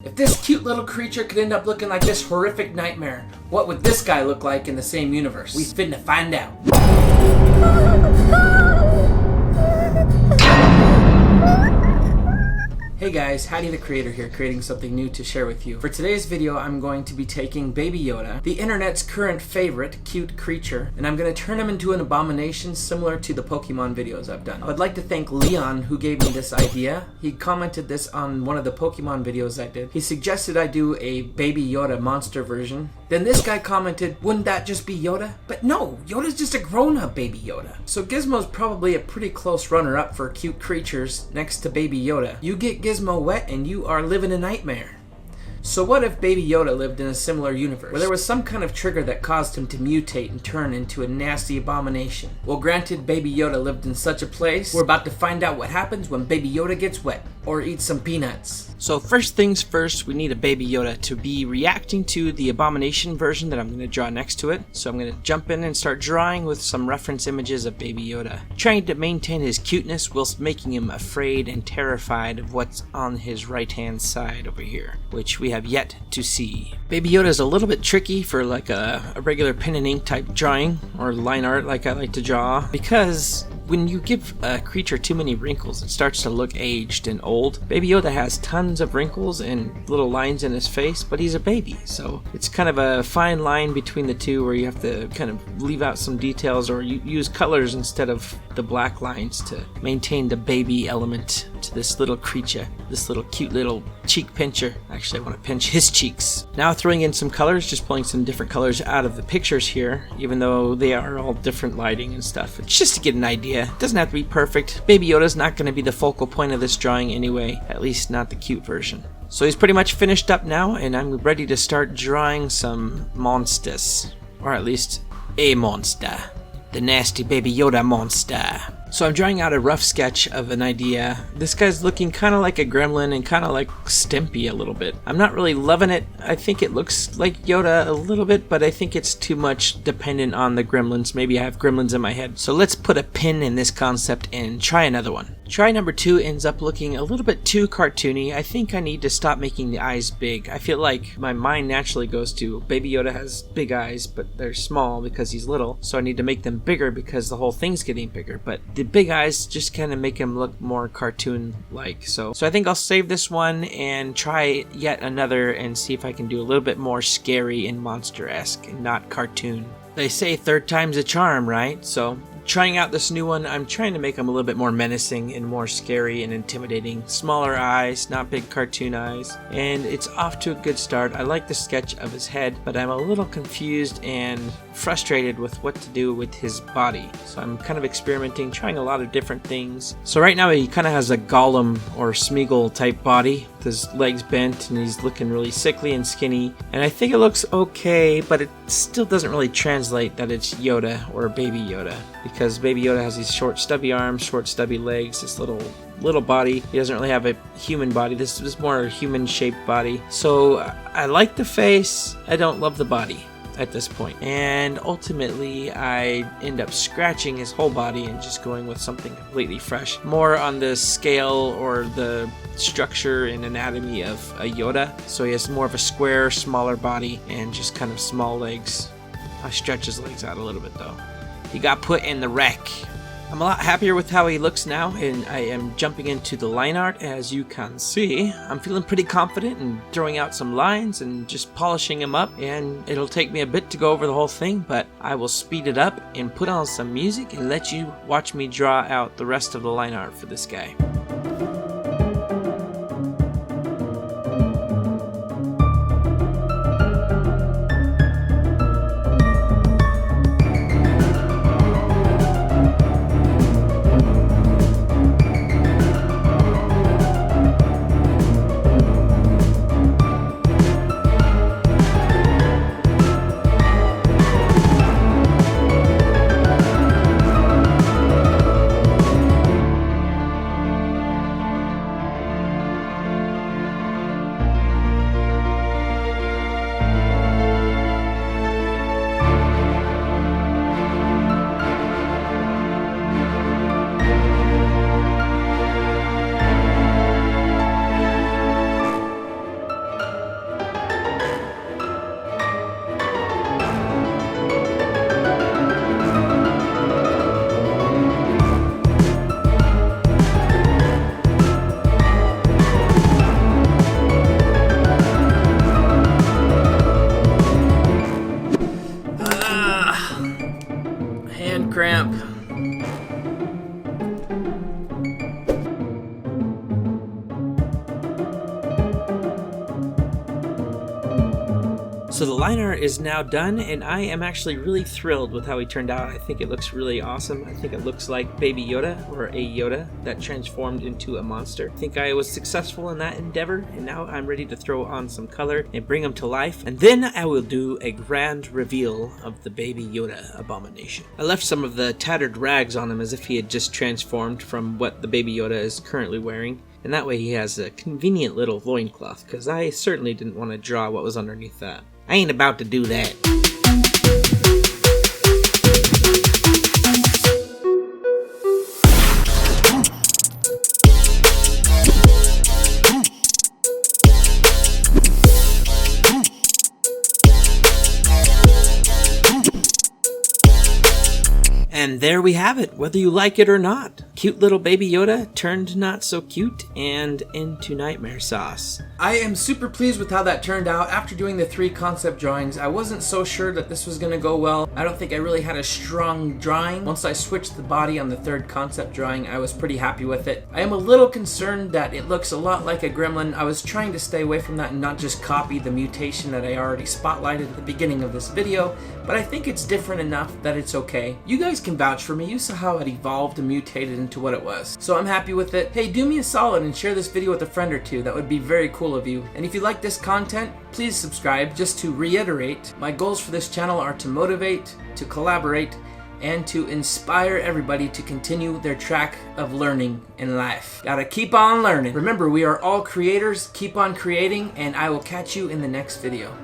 If this cute little creature could end up looking like this horrific nightmare, what would this guy look like in the same universe? We finna find out. Hey guys, Haddy the creator here, creating something new to share with you. For today's video, I'm going to be taking Baby Yoda, the internet's current favorite cute creature, and I'm going to turn him into an abomination similar to the Pokemon videos I've done. I would like to thank Leon, who gave me this idea. He commented this on one of the Pokemon videos I did. He suggested I do a Baby Yoda monster version. Then this guy commented, wouldn't that just be Yoda? But no, Yoda's just a grown-up Baby Yoda. So Gizmo's probably a pretty close runner-up for cute creatures next to Baby Yoda. You get Gizmo wet and you are living a nightmare. So what if Baby Yoda lived in a similar universe, where there was some kind of trigger that caused him to mutate and turn into a nasty abomination? Well, granted, Baby Yoda lived in such a place. We're about to find out what happens when Baby Yoda gets wet, or eats some peanuts. So first things first, we need a Baby Yoda to be reacting to the abomination version that I'm going to draw next to it. So I'm going to jump in and start drawing with some reference images of Baby Yoda, trying to maintain his cuteness whilst making him afraid and terrified of what's on his right hand side over here, which we have yet to see. Baby Yoda is a little bit tricky for like a regular pen and ink type drawing or line art like I like to draw, because when you give a creature too many wrinkles, it starts to look aged and old. Baby Yoda has tons of wrinkles and little lines in his face, but he's a baby, so it's kind of a fine line between the two where you have to kind of leave out some details, or you use colors instead of the black lines to maintain the baby element to this little creature, this little cute little cheek pincher. Actually, I want to pinch his cheeks. Now throwing in some colors, just pulling some different colors out of the pictures here, even though they are all different lighting and stuff. It's just to get an idea. It doesn't have to be perfect. Baby Yoda's not going to be the focal point of this drawing anyway, at least not the cute version. So he's pretty much finished up now, and I'm ready to start drawing some monsters, or at least a monster. The nasty Baby Yoda monster. So I'm drawing out a rough sketch of an idea. This guy's looking kind of like a gremlin and kind of like Stimpy a little bit. I'm not really loving it. I think it looks like Yoda a little bit, but I think it's too much dependent on the gremlins. Maybe I have gremlins in my head. So let's put a pin in this concept and try another one. Try number 2 ends up looking a little bit too cartoony. I think I need to stop making the eyes big. I feel like my mind naturally goes to Baby Yoda has big eyes, but they're small because he's little. So I need to make them bigger because the whole thing's getting bigger. But the big eyes just kind of make him look more cartoon-like. So I think I'll save this one and try yet another and see if I can do a little bit more scary and monster-esque and not cartoon. They say third time's a charm, right? So trying out this new one, I'm trying to make him a little bit more menacing and more scary and intimidating. Smaller eyes, not big cartoon eyes. And it's off to a good start. I like the sketch of his head, but I'm a little confused and frustrated with what to do with his body. So I'm kind of experimenting, trying a lot of different things. So right now he kind of has a Gollum or Smeagol type body, with his legs bent, and he's looking really sickly and skinny. And I think it looks okay, but it still doesn't really translate that it's Yoda or Baby Yoda, because Baby Yoda has these short stubby arms, short stubby legs, this little body. He doesn't really have a human body. This is more a human shaped body. So I like the face, I don't love the body at this point. And ultimately I end up scratching his whole body and just going with something completely fresh, more on the scale or the structure and anatomy of a Yoda. So he has more of a square, smaller body and just kind of small legs. I stretch his legs out a little bit though. He got put in the wreck. I'm a lot happier with how he looks now, and I am jumping into the line art. As you can see, I'm feeling pretty confident and throwing out some lines and just polishing him up, and it'll take me a bit to go over the whole thing, but I will speed it up and put on some music and let you watch me draw out the rest of the line art for this guy. So the line art is now done, and I am actually really thrilled with how he turned out. I think it looks really awesome. I think it looks like Baby Yoda, or a Yoda that transformed into a monster. I think I was successful in that endeavor, and now I'm ready to throw on some color and bring him to life. And then I will do a grand reveal of the Baby Yoda abomination. I left some of the tattered rags on him as if he had just transformed from what the Baby Yoda is currently wearing. And that way he has a convenient little loincloth, because I certainly didn't want to draw what was underneath that. I ain't about to do that. And there we have it, whether you like it or not. Cute little Baby Yoda turned not so cute and into nightmare sauce. I am super pleased with how that turned out. After doing the 3 concept drawings, I wasn't so sure that this was going to go well. I don't think I really had a strong drawing. Once I switched the body on the 3rd concept drawing, I was pretty happy with it. I am a little concerned that it looks a lot like a gremlin. I was trying to stay away from that and not just copy the mutation that I already spotlighted at the beginning of this video, but I think it's different enough that it's okay. You guys can vouch for me. You saw how it evolved and mutated into what it was. So I'm happy with it. Hey, do me a solid and share this video with a friend or two. That would be very cool of you. And if you like this content, please subscribe. Just to reiterate, my goals for this channel are to motivate, to collaborate, and to inspire everybody to continue their track of learning in life. Gotta keep on learning. Remember, we are all creators. Keep on creating, and I will catch you in the next video.